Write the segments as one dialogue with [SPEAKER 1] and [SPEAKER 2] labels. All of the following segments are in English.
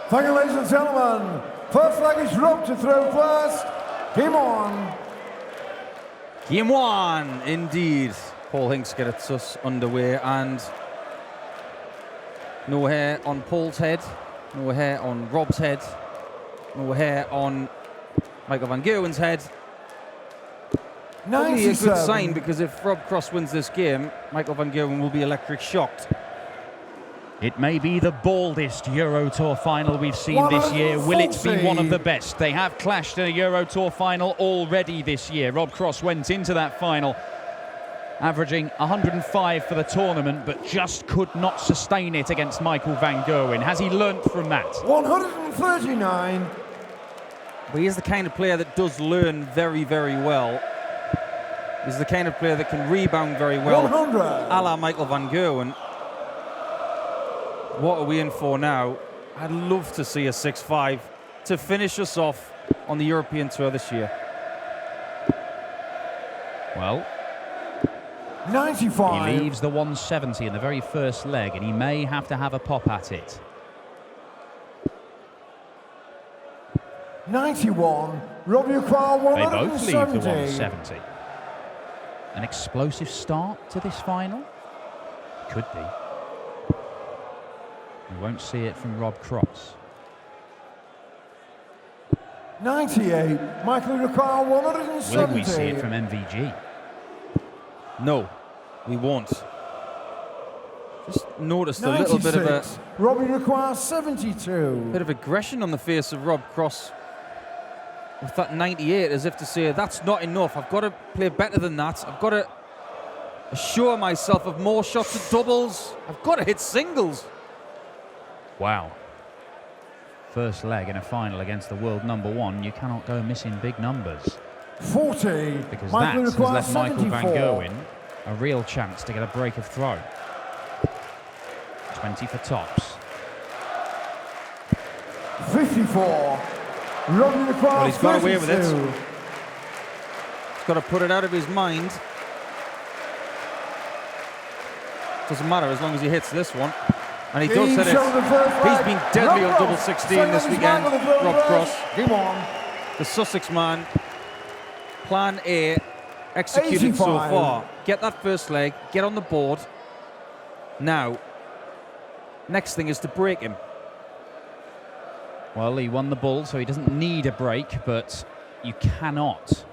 [SPEAKER 1] Thank you, ladies and gentlemen. First leg is Rob to throw first. Game on.
[SPEAKER 2] Game one, indeed. Paul Hinks gets us underway, and no hair on Paul's head, no hair on Rob's head, no hair on Michael Van Gerwen's head. Probably a good sign, because if Rob Cross wins this game, Michael Van Gerwen will be electric shocked.
[SPEAKER 3] It may be the baldest Euro Tour final we've seen this year. Will it be one of the best? They have clashed in a Euro Tour final already this year. Rob Cross went into that final averaging 105 for the tournament, but just could not sustain it against Michael Van Gerwen. Has he learnt from that?
[SPEAKER 1] 139.
[SPEAKER 2] But he is the kind of player that does learn very, very well. He's the kind of player that can rebound very well,
[SPEAKER 1] 100.
[SPEAKER 2] a la Michael Van Gerwen. What are we in for now? I'd love to see a 6-5 to finish us off on the European Tour this year.
[SPEAKER 3] Well,
[SPEAKER 1] 95.
[SPEAKER 3] He leaves the 170 in the very first leg, and he may have to have a pop at it.
[SPEAKER 1] 91. Rob Uqua, 170.
[SPEAKER 3] They both leave the 170. An explosive start to this final? Could be. We won't see it from Rob Cross.
[SPEAKER 1] 98. Michael Uqua, 170.
[SPEAKER 3] Will we see it from MVG?
[SPEAKER 2] No, we won't. Just noticed
[SPEAKER 1] 96.
[SPEAKER 2] a little bit of a
[SPEAKER 1] Robbie Uqua, 72.
[SPEAKER 2] bit of aggression on the face of Rob Cross with that 98, as if to say, that's not enough. I've got to play better than that. I've got to assure myself of more shots at doubles. I've got to hit singles.
[SPEAKER 3] Wow. First leg in a final against the world #1. You cannot go missing big numbers.
[SPEAKER 1] 40.
[SPEAKER 3] Because
[SPEAKER 1] Michael
[SPEAKER 3] that has
[SPEAKER 1] Uqua,
[SPEAKER 3] left Michael Van
[SPEAKER 1] 74.
[SPEAKER 3] Gerwen a real chance to get a break of throw. 20 for tops.
[SPEAKER 1] 54. Robbie Uqua,
[SPEAKER 2] Well, he's got away with it.
[SPEAKER 1] 32.
[SPEAKER 2] He's got to put it out of his mind. Doesn't matter as long as he hits this one. And he does hit it. He's been deadly on double 16 this weekend, Rob Cross.
[SPEAKER 1] Game on.
[SPEAKER 2] The Sussex man, plan A, executed so
[SPEAKER 1] 85.
[SPEAKER 2] far. Get that first leg, get on the board. Now, next thing is to break him.
[SPEAKER 3] Well, he won the bull, so he doesn't need a break, but you cannot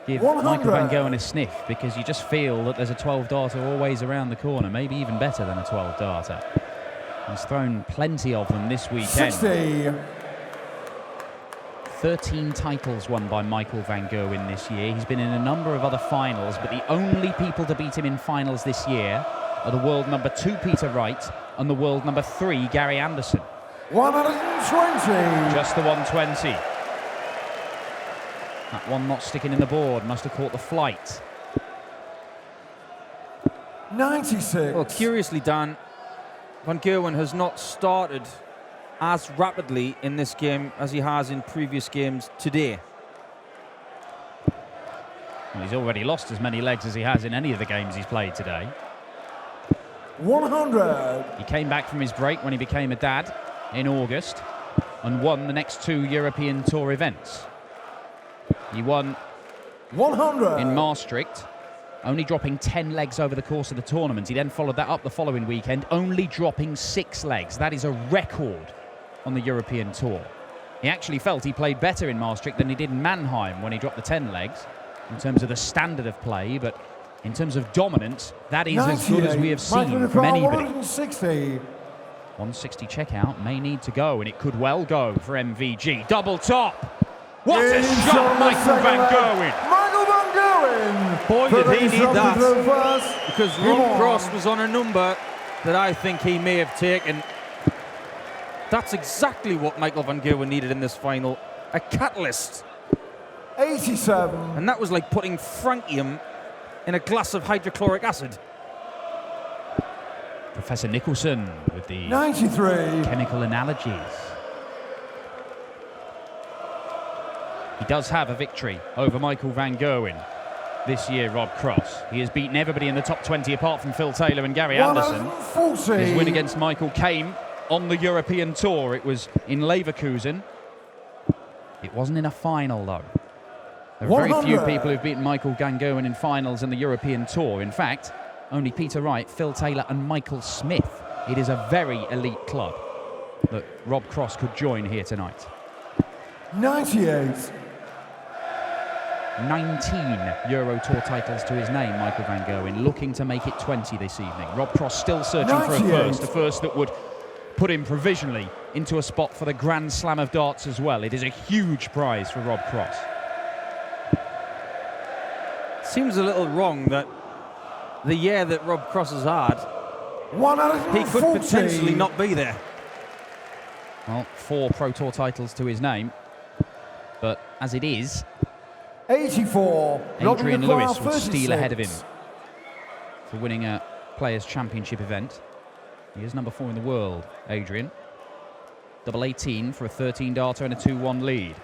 [SPEAKER 3] give
[SPEAKER 1] 100.
[SPEAKER 3] Michael Van Gerwen a sniff, because you just feel that there's a 12-darter always around the corner, maybe even better than a 12-darter. He's thrown plenty of them this weekend.
[SPEAKER 1] 60.
[SPEAKER 3] 13 titles won by Michael Van Gerwen this year. He's been in a number of other finals, but the only people to beat him in finals this year are the world #2 Peter Wright and the world #3 Gary Anderson.
[SPEAKER 1] 120.
[SPEAKER 3] Just the 120. That one not sticking in the board, must have caught the flight.
[SPEAKER 1] 96.
[SPEAKER 2] Well, curiously, Dan, Van Gerwen has not started as rapidly in this game as he has in previous games today.
[SPEAKER 3] Well, he's already lost as many legs as he has in any of the games he's played today.
[SPEAKER 1] 100.
[SPEAKER 3] He came back from his break when he became a dad in August and won the next 2 European Tour events. He won
[SPEAKER 1] 100.
[SPEAKER 3] in Maastricht, only dropping 10 legs over the course of the tournament. He then followed that up the following weekend, only dropping 6 legs. That is a record on the European Tour. He actually felt he played better in Maastricht than he did in Mannheim when he dropped the 10 legs in terms of the standard of play, but in terms of dominance, that is as good as we have seen from anybody.
[SPEAKER 1] 160.
[SPEAKER 3] 160 checkout may need to go, and it could well go for MVG. Double top! What a shot, Michael Van Gerwen!
[SPEAKER 1] Michael Van Gerwen!
[SPEAKER 2] Boy, did he need that.
[SPEAKER 1] First.
[SPEAKER 2] Because Rob Cross was on a number that I think he may have taken. That's exactly what Michael Van Gerwen needed in this final. A catalyst.
[SPEAKER 1] 87.
[SPEAKER 2] And that was like putting francium in a glass of hydrochloric acid.
[SPEAKER 3] Professor Nicholson with the
[SPEAKER 1] 93.
[SPEAKER 3] chemical analogies. He does have a victory over Michael Van Gerwen this year, Rob Cross. He has beaten everybody in the top 20 apart from Phil Taylor and Gary Anderson.
[SPEAKER 1] 140.
[SPEAKER 3] His win against Michael came on the European Tour. It was in Leverkusen. It wasn't in a final, though. There are very few people who've beaten Michael van Gerwen in finals in the European Tour. In fact, only Peter Wright, Phil Taylor and Michael Smith. It is a very elite club that Rob Cross could join here tonight.
[SPEAKER 1] 98.
[SPEAKER 3] 19 Euro Tour titles to his name, Michael van Gerwen, looking to make it 20 this evening. Rob Cross still searching for a first that would put him provisionally into a spot for the Grand Slam of darts as well. It is a huge prize for Rob Cross.
[SPEAKER 2] Seems a little wrong that the year that Rob Cross has had, he could potentially not be there.
[SPEAKER 3] Well, 4 Pro Tour titles to his name, but as it is,
[SPEAKER 1] 84.
[SPEAKER 3] Adrian Lewis would steal ahead of him for winning a Players' Championship event. He is number 4 in the world, Adrian. Double 18 for a 13-darter and a 2-1 lead.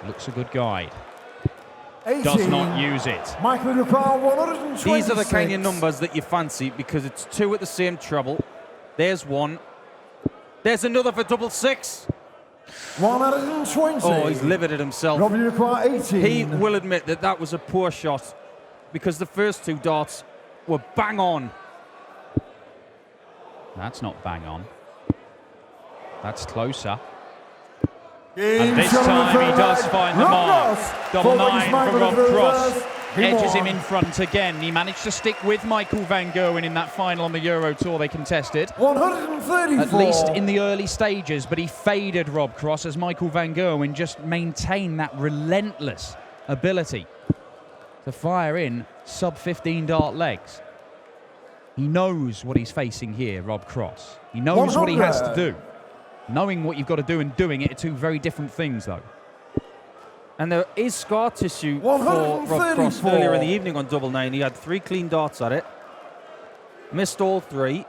[SPEAKER 3] Looks a good guide.
[SPEAKER 1] 18.
[SPEAKER 3] Does not use it.
[SPEAKER 1] Michael Ducal, 126.
[SPEAKER 2] These are the kind of numbers that you fancy because it's 2 at the same treble. There's 1. There's another for double 6.
[SPEAKER 1] 120.
[SPEAKER 2] Oh, he's livid at himself.
[SPEAKER 1] Robbie Ducal, 18.
[SPEAKER 2] He will admit that that was a poor shot because the first 2 darts were bang on.
[SPEAKER 3] That's not bang on. That's closer.
[SPEAKER 1] And
[SPEAKER 3] this time he does find the mark. Double 9 for Rob Cross. Edges him in front again. He managed to stick with Michael van Gerwen in that final on the Euro Tour they contested.
[SPEAKER 1] 134.
[SPEAKER 3] At least in the early stages, but he faded Rob Cross as Michael van Gerwen just maintained that relentless ability to fire in sub-15 dart legs. He knows what he's facing here, Rob Cross. He knows what he has to do. Knowing what you've got to do and doing it are 2 very different things, though.
[SPEAKER 2] And there is scar tissue for Rob Cross earlier in the evening on double 9. He had 3 clean darts at it, missed all 3,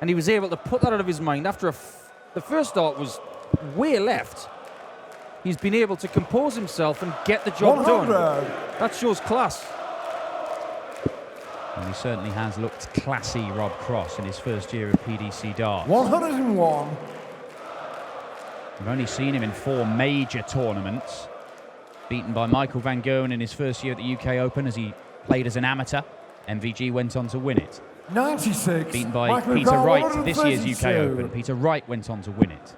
[SPEAKER 2] and he was able to put that out of his mind after the first dart was way left. He's been able to compose himself and get the job done. That shows class.
[SPEAKER 3] And he certainly has looked classy, Rob Cross, in his first year of PDC darts.
[SPEAKER 1] 101.
[SPEAKER 3] We've only seen him in 4 major tournaments. Beaten by Michael van Gerwen in his first year at the UK Open as he played as an amateur. MVG went on to win it.
[SPEAKER 1] 96.
[SPEAKER 3] Beaten by
[SPEAKER 1] Michael
[SPEAKER 3] Peter
[SPEAKER 1] Ducal,
[SPEAKER 3] Wright this year's
[SPEAKER 1] 132.
[SPEAKER 3] UK Open. Peter Wright went on to win it.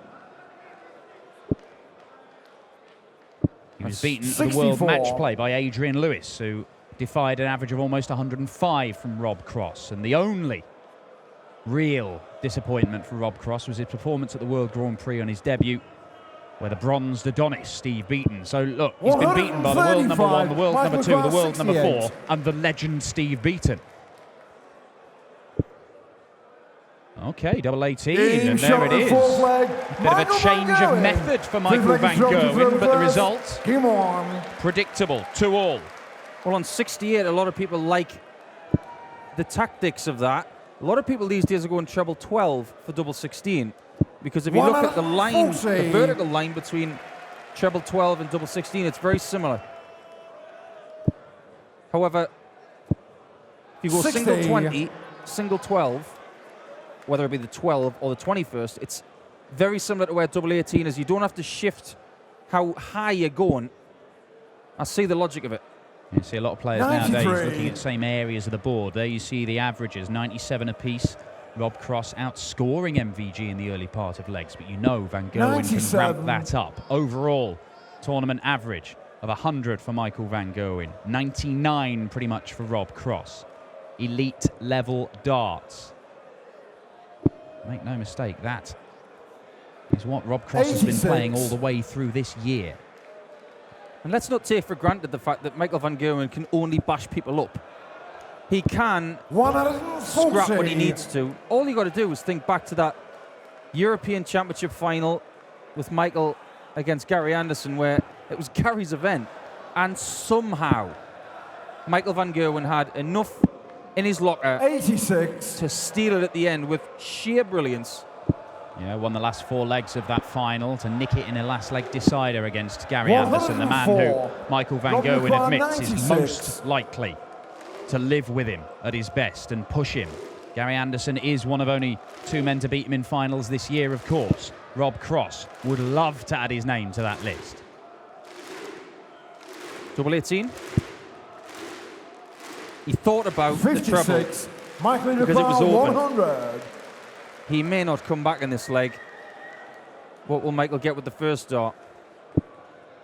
[SPEAKER 3] He was beaten at the World
[SPEAKER 1] 64.
[SPEAKER 3] Match Play by Adrian Lewis, who defied an average of almost 105 from Rob Cross. And the only real disappointment for Rob Cross was his performance at the World Grand Prix on his debut, where the bronzed Adonis, Steve Beaton. So look, he's been beaten by the world number 1, the world number 2, the world number 4, and the legend Steve Beaton. Okay, double 18, and there it is. Bit of a change of method for Michael van Gerwen, but the result, predictable, 2-all.
[SPEAKER 2] Well, on 68, a lot of people like the tactics of that. A lot of people these days are going treble 12 for double 16. Because if you look at the line, the vertical line between treble 12 and double 16, it's very similar. However, if you go
[SPEAKER 1] 60.
[SPEAKER 2] single 20, single 12, whether it be the 12 or the 21st, it's very similar to where double 18 is. You don't have to shift how high you're going. I see the logic of it.
[SPEAKER 3] You see a lot of players nowadays looking at the same areas of the board. There you see the averages, 97 apiece. Rob Cross outscoring MVG in the early part of legs, but you know Van Gerwen can ramp that up. Overall, tournament average of 100 for Michael van Gerwen, 99 pretty much for Rob Cross. Elite level darts. Make no mistake, that is what Rob Cross has been playing all the way through this year.
[SPEAKER 2] And let's not take for granted the fact that Michael van Gerwen can only bash people up. He can scrap when he needs to. All you got to do is think back to that European Championship final with Michael against Gary Anderson, where it was Gary's event, and somehow Michael van Gerwen had enough in his locker
[SPEAKER 1] 86
[SPEAKER 2] to steal it at the end with sheer brilliance.
[SPEAKER 3] Yeah, won the last 4 legs of that final to nick it in a last leg decider against Gary Anderson, the man who Michael van Gerwen admits is most likely to live with him at his best and push him. Gary Anderson is one of only 2 men to beat him in finals this year, of course. Rob Cross would love to add his name to that list.
[SPEAKER 2] Double 18. He thought about
[SPEAKER 1] 56,
[SPEAKER 2] the treble
[SPEAKER 1] Michael
[SPEAKER 2] because it was open.
[SPEAKER 1] 100.
[SPEAKER 2] He may not come back in this leg. What will Michael get with the first start?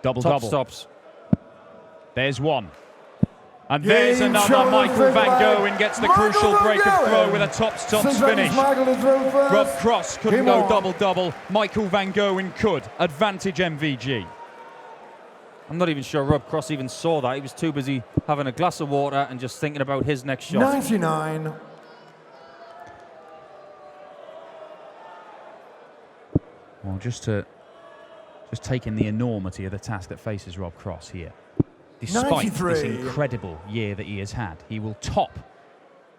[SPEAKER 3] Double.
[SPEAKER 2] Stops.
[SPEAKER 3] There's one. And there's another. Michael van Gerwen gets the crucial break of throw with a tops finish. Rob Cross couldn't go double-double. Michael van Gerwen could. Advantage MVG.
[SPEAKER 2] I'm not even sure Rob Cross even saw that. He was too busy having a glass of water and just thinking about his next shot.
[SPEAKER 1] 99.
[SPEAKER 3] Well, just taking the enormity of the task that faces Rob Cross here. Despite
[SPEAKER 1] 93.
[SPEAKER 3] this incredible year that he has had, he will top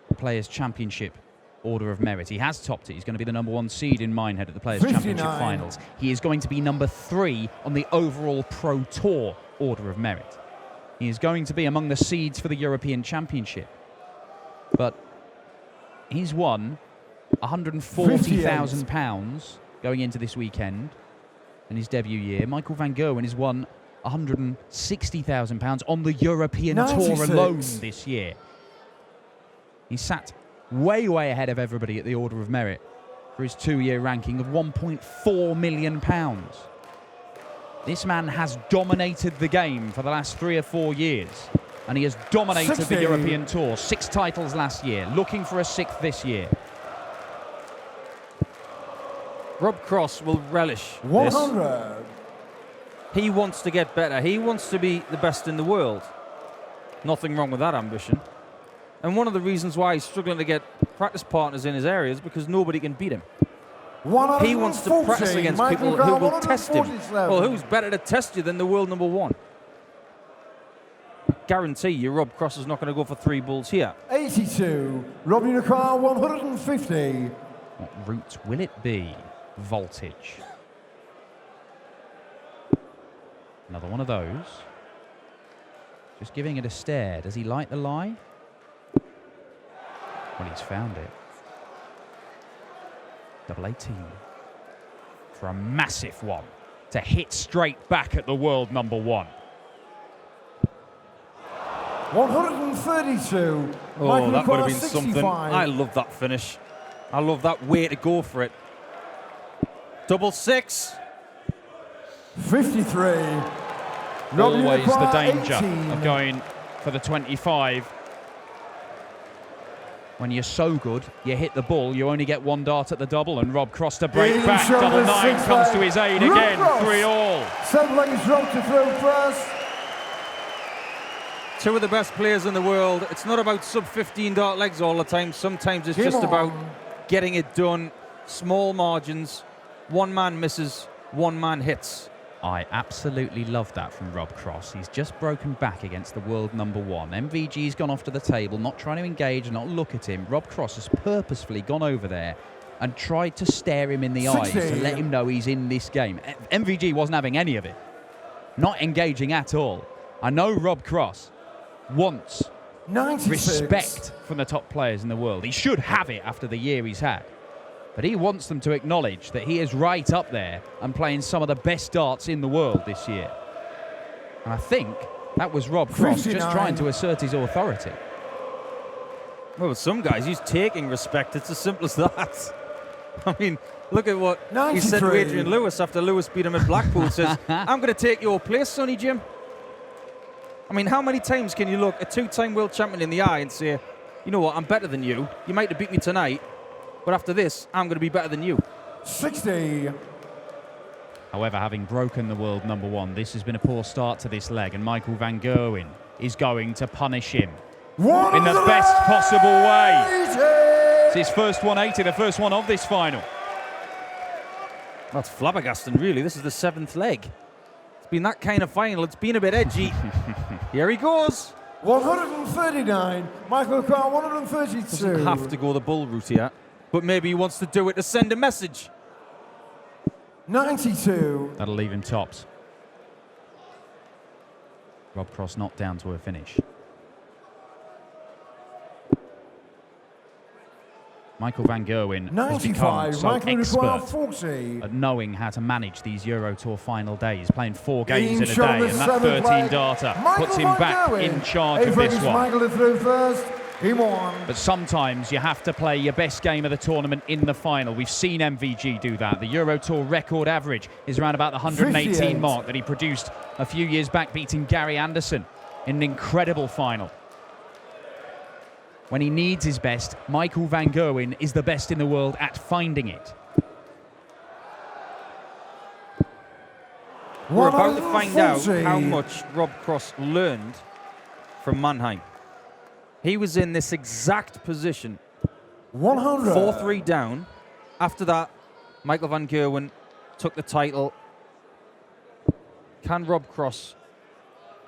[SPEAKER 3] the Players' Championship Order of Merit. He has topped it. He's going to be the #1 seed in Minehead at the Players'
[SPEAKER 1] 59.
[SPEAKER 3] Championship Finals. He is going to be number 3 on the overall Pro Tour Order of Merit. He is going to be among the seeds for the European Championship. But he's won £140,000 going into this weekend in his debut year. Michael van Gerwen has won £160,000 on the European
[SPEAKER 1] 96.
[SPEAKER 3] Tour alone this year. He sat way ahead of everybody at the Order of Merit for his 2-year ranking of £1.4 million. This man has dominated the game for the last 3 or 4 years, and he has dominated
[SPEAKER 1] 60.
[SPEAKER 3] the European Tour. 6 titles last year, looking for a 6th this year.
[SPEAKER 2] Rob Cross will relish
[SPEAKER 1] 100.
[SPEAKER 2] this. He wants to get better. He wants to be the best in the world. Nothing wrong with that ambition. And one of the reasons why he's struggling to get practice partners in his area is because nobody can beat him. He wants to practice against people who will test him. Well, who's better to test you than the world #1? I guarantee you Rob Cross is not going to go for 3 bulls here.
[SPEAKER 1] 82, Rob Unicar 150.
[SPEAKER 3] What route will it be? Voltage. Another one of those. Just giving it a stare. Does he like the lie? Well, he's found it. Double 18. For a massive one. To hit straight back at the world #1.
[SPEAKER 1] 132.
[SPEAKER 2] Oh, that would have been something. I love that finish. I love that way to go for it. Double 6.
[SPEAKER 1] 53.
[SPEAKER 3] Always the danger
[SPEAKER 1] 18.
[SPEAKER 3] of going for the 25. When you're so good, you hit the ball, you only get 1 dart at the double, and Rob Cross to break back. Double 9 comes to his aid again. 3-all.
[SPEAKER 1] 7 legs Rob to throw first.
[SPEAKER 2] 2 of the best players in the world. It's not about sub-15 dart legs all the time. Sometimes it's just about getting it done. Small margins. 1 man misses, 1 man hits.
[SPEAKER 3] I absolutely love that from Rob Cross. He's just broken back against the world #1. MVG's gone off to the table, not trying to engage, not look at him. Rob Cross has purposefully gone over there and tried to stare him in the eyes to let him know he's in this game. MVG wasn't having any of it. Not engaging at all. I know Rob Cross wants
[SPEAKER 1] 96.
[SPEAKER 3] respect from the top players in the world. He should have it after the year he's had. But he wants them to acknowledge that he is right up there and playing some of the best darts in the world this year. And I think that was Rob Cross
[SPEAKER 1] 59.
[SPEAKER 3] just trying to assert his authority.
[SPEAKER 2] Well, with some guys, he's taking respect. It's as simple as that. I mean, look at what he said to
[SPEAKER 1] 93.
[SPEAKER 2] Adrian Lewis after Lewis beat him at Blackpool. Says, I'm going to take your place, Sonny Jim. I mean, how many times can you look a 2-time world champion in the eye and say, you know what, I'm better than you. You might have beat me tonight, but after this, I'm going to be better than you.
[SPEAKER 1] 60.
[SPEAKER 3] However, having broken the world #1, this has been a poor start to this leg, and Michael van Gerwen is going to punish him in the best possible way. It's his first 180, the first one of this final.
[SPEAKER 2] That's flabbergasting, really. This is the 7th leg. It's been that kind of final. It's been a bit edgy. Here he goes.
[SPEAKER 1] 139. Michael Carr 132.
[SPEAKER 2] Doesn't have to go the bull route here, but maybe he wants to do it to send a message.
[SPEAKER 1] 92.
[SPEAKER 3] That'll leave him tops. Rob Cross not down to a finish. Michael van Gerwen has become
[SPEAKER 1] 95.
[SPEAKER 3] so
[SPEAKER 1] Michael require
[SPEAKER 3] expert
[SPEAKER 1] 40.
[SPEAKER 3] at knowing how to manage these Euro Tour final days, playing 4 games in a
[SPEAKER 1] Shot on
[SPEAKER 3] day,
[SPEAKER 1] the
[SPEAKER 3] and that
[SPEAKER 1] seventh
[SPEAKER 3] 13
[SPEAKER 1] leg.
[SPEAKER 3] darter
[SPEAKER 1] Michael
[SPEAKER 3] puts him
[SPEAKER 1] van
[SPEAKER 3] back
[SPEAKER 1] Gerwen.
[SPEAKER 3] in charge of this one.
[SPEAKER 1] Michael to throw first. He won.
[SPEAKER 3] But sometimes you have to play your best game of the tournament in the final. We've seen MVG do that. The Euro Tour record average is around about the 118
[SPEAKER 1] 58.
[SPEAKER 3] mark that he produced a few years back, beating Gary Anderson in an incredible final. When he needs his best, Michael van Gerwen is the best in the world at finding it.
[SPEAKER 2] We're about to find out how much Rob Cross learned from Mannheim. He was in this exact position,
[SPEAKER 1] 100.
[SPEAKER 2] 4-3 down. After that, Michael van Gerwen took the title. Can Rob Cross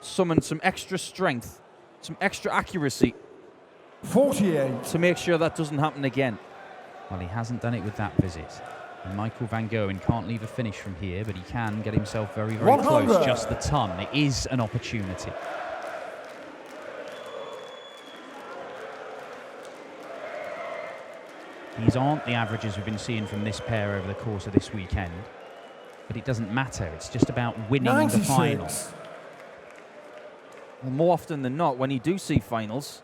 [SPEAKER 2] summon some extra strength, some extra accuracy
[SPEAKER 1] 48.
[SPEAKER 2] to make sure that doesn't happen again?
[SPEAKER 3] Well, he hasn't done it with that visit. And Michael van Gerwen can't leave a finish from here, but he can get himself very, very
[SPEAKER 1] 100.
[SPEAKER 3] close, just the ton. It is an opportunity. These aren't the averages we've been seeing from this pair over the course of this weekend. But it doesn't matter. It's just about winning
[SPEAKER 1] 96.
[SPEAKER 3] the final.
[SPEAKER 2] Well, more often than not, when you do see finals,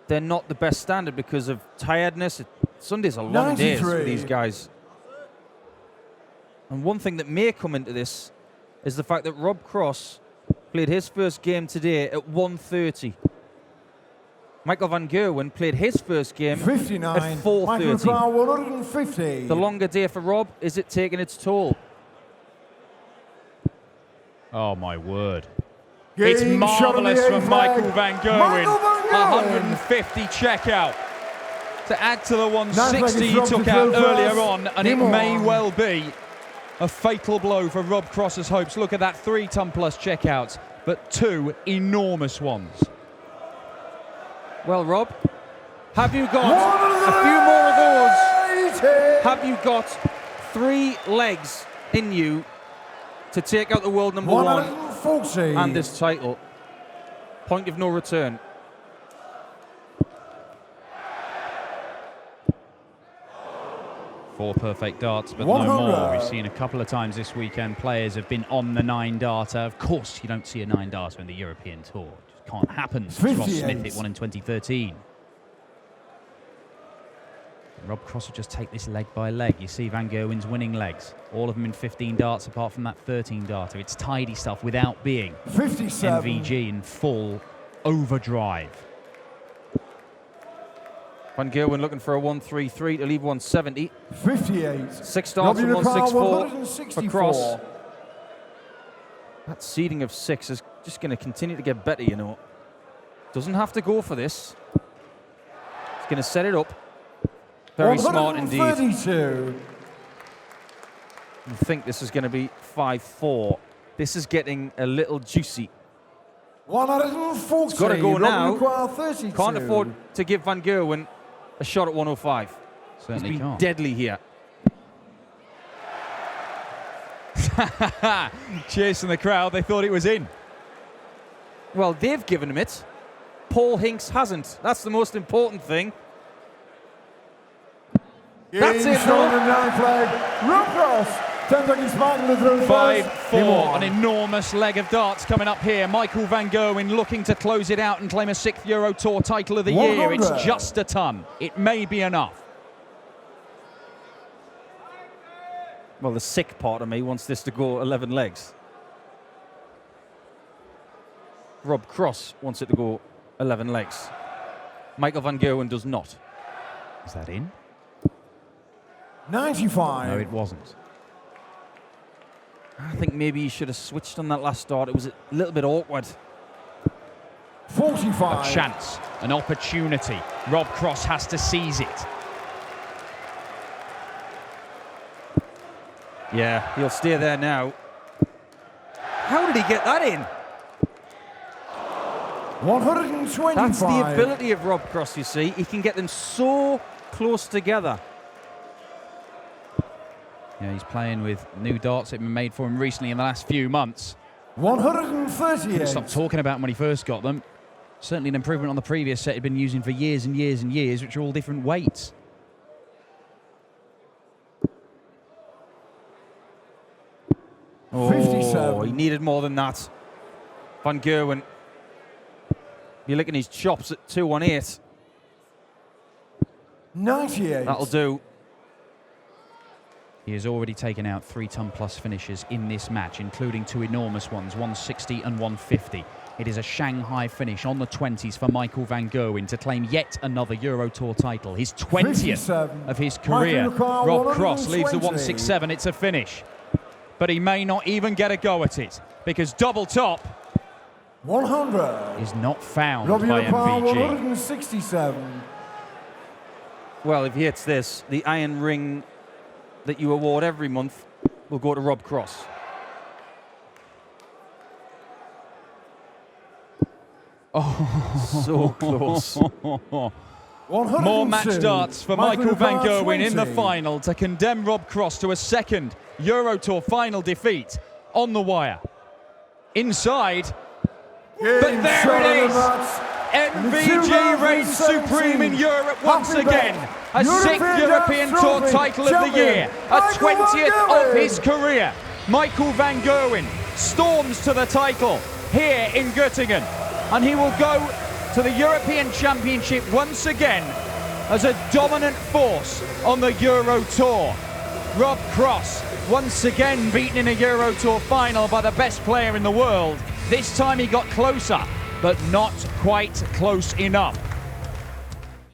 [SPEAKER 2] they're not the best standard because of tiredness. Sundays are long days for
[SPEAKER 1] 93.
[SPEAKER 2] these guys. And one thing that may come into this is the fact that Rob Cross played his first game today at 1:30. Michael van Gerwen played his first game
[SPEAKER 1] 59.
[SPEAKER 2] at
[SPEAKER 1] Michael
[SPEAKER 2] 4:30.
[SPEAKER 1] require 150.
[SPEAKER 2] The longer day for Rob, is it taking its toll?
[SPEAKER 3] Oh, my word.
[SPEAKER 1] Game
[SPEAKER 3] It's
[SPEAKER 1] shot on the
[SPEAKER 3] marvellous from
[SPEAKER 1] eighth
[SPEAKER 3] Michael
[SPEAKER 1] leg.
[SPEAKER 3] van Gerwen.
[SPEAKER 1] Michael van Gerwen.
[SPEAKER 3] 150 checkout to add to the
[SPEAKER 1] Ninth
[SPEAKER 3] 160
[SPEAKER 1] leg
[SPEAKER 3] he
[SPEAKER 1] is
[SPEAKER 3] took
[SPEAKER 1] dropped
[SPEAKER 3] out
[SPEAKER 1] to throw
[SPEAKER 3] earlier
[SPEAKER 1] first.
[SPEAKER 3] on, and
[SPEAKER 1] He
[SPEAKER 3] it may
[SPEAKER 1] won.
[SPEAKER 3] well be a fatal blow for Rob Cross's hopes. Look at that 3-ton plus checkouts, but 2 enormous ones.
[SPEAKER 2] Well, Rob, have you got a few more of those?
[SPEAKER 1] 80.
[SPEAKER 2] Have you got 3 legs in you to take out the world number 1
[SPEAKER 1] 140.
[SPEAKER 2] and this title? Point of no return.
[SPEAKER 3] Four perfect darts, but no
[SPEAKER 1] 100.
[SPEAKER 3] more. We've seen a couple of times this weekend players have been on the 9-darter. Of course, you don't see a 9-darter in the European Tour. It just can't happen. Ross
[SPEAKER 1] 58.
[SPEAKER 3] Smith hit one in 2013. Rob Cross will just take this leg by leg. You see Van Gerwen's winning legs. All of them in 15 darts apart from that 13 darter. It's tidy stuff without being
[SPEAKER 1] 57.
[SPEAKER 3] MVG in full overdrive.
[SPEAKER 2] Van Gerwen looking for a 133 to leave 170.
[SPEAKER 1] 58.
[SPEAKER 2] 6 starts and
[SPEAKER 1] Robbie require
[SPEAKER 2] 164 for Cross.
[SPEAKER 1] 164.
[SPEAKER 2] That seeding of 6 is just going to continue to get better, you know. Doesn't have to go for this. It's going to set it up. Very smart indeed.
[SPEAKER 1] 132.
[SPEAKER 2] I think this is going to be 5-4. This is getting a little juicy.
[SPEAKER 1] 140.
[SPEAKER 2] It's got to go
[SPEAKER 1] Robbie
[SPEAKER 2] now.
[SPEAKER 1] require 32.
[SPEAKER 2] Can't afford to give Van Gerwen a shot at 105.
[SPEAKER 3] Certainly
[SPEAKER 2] He's been
[SPEAKER 3] can't.
[SPEAKER 2] deadly here.
[SPEAKER 3] Cheers from the crowd. They thought it was in.
[SPEAKER 2] Well, they've given him it. Paul Hinks hasn't. That's the most important thing. That's it,
[SPEAKER 1] Shot on
[SPEAKER 2] though.
[SPEAKER 1] the ninth leg. Rob Cross. 10 seconds Michael to throw first.
[SPEAKER 3] 5-4. An enormous leg of darts coming up here. Michael van Gerwen looking to close it out and claim a 6th Euro Tour title of the year.
[SPEAKER 1] 100.
[SPEAKER 3] It's just a ton. It may be enough.
[SPEAKER 2] Well, the sick part of me wants this to go 11 legs. Rob Cross wants it to go 11 legs. Michael van Gerwen does not.
[SPEAKER 3] Is that in?
[SPEAKER 1] 95.
[SPEAKER 3] No, it wasn't.
[SPEAKER 2] I think maybe he should have switched on that last start. It was a little bit awkward.
[SPEAKER 1] 45.
[SPEAKER 3] A chance, an opportunity. Rob Cross has to seize it.
[SPEAKER 2] Yeah, he'll stay there now. How did he get that in?
[SPEAKER 1] 125.
[SPEAKER 2] That's the ability of Rob Cross, you see. He can get them so close together.
[SPEAKER 3] Yeah, he's playing with new darts that have been made for him recently in the last few months.
[SPEAKER 1] 138.
[SPEAKER 3] Stop talking about him when he first got them. Certainly an improvement on the previous set he'd been using for years and years and years, which are all different weights.
[SPEAKER 2] Oh,
[SPEAKER 1] 57.
[SPEAKER 2] he needed more than that. Van Gerwen. You're licking his chops at 2-1-8.
[SPEAKER 1] 98.
[SPEAKER 2] That'll do.
[SPEAKER 3] He has already taken out 3-ton-plus finishes in this match, including 2 enormous ones, 160 and 150. It is a Shanghai finish on the 20s for Michael van Gerwen to claim yet another Euro Tour title, his 20th of his career. Rob Cross leaves the 167. It's a finish. But he may not even get a go at it, because double top
[SPEAKER 1] 100.
[SPEAKER 3] is not found
[SPEAKER 1] Robbie
[SPEAKER 3] by
[SPEAKER 1] O'Connor,
[SPEAKER 3] MVG.
[SPEAKER 1] 167.
[SPEAKER 2] Well, if he hits this, the iron ring that you award every month will go to Rob Cross.
[SPEAKER 3] Oh,
[SPEAKER 2] so close.
[SPEAKER 1] 102.
[SPEAKER 3] More match darts for Michael van
[SPEAKER 1] O'Connor,
[SPEAKER 3] Gerwen in the
[SPEAKER 1] 20.
[SPEAKER 3] final to condemn Rob Cross to a second Euro Tour final defeat on the wire. Inside, but there it is! MVG reigns supreme in Europe once again. A 6th European Tour title of the year, a 20th of his career. Michael van Gerwen storms to the title here in Göttingen, and he will go to the European Championship once again as a dominant force on the Euro Tour. Rob Cross once again beaten in a Euro Tour final by the best player in the world. This time he got closer, but not quite close enough.